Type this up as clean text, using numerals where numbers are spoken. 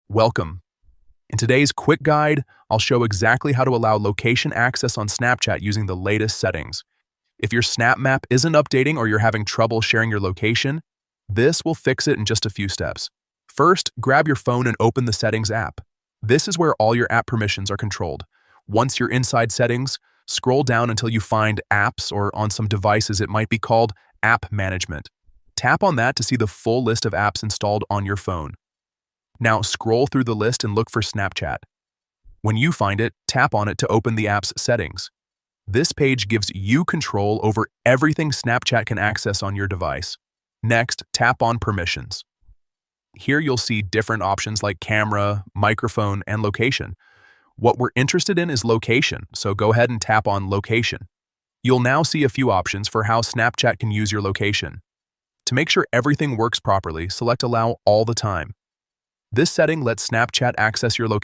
Welcome. In today's quick guide, I'll show exactly how to allow location access on Snapchat using the latest settings. If your Snap Map isn't updating or you're having trouble sharing your location, this will fix it in just a few steps. First, grab your phone and open the Settings app. This is where all your app permissions are controlled. Once you're inside Settings, scroll down until you find Apps, or on some devices it might be called App Management. Tap on that to see the full list of apps installed on your phone. Now scroll through the list and look for Snapchat. When you find it, tap on it to open the app's settings. This page gives you control over everything Snapchat can access on your device. Next, tap on Permissions. Here you'll see different options like camera, microphone, and location. What we're interested in is location, so go ahead and tap on Location. You'll now see a few options for how Snapchat can use your location. To make sure everything works properly, select Allow all the time. This setting lets Snapchat access your location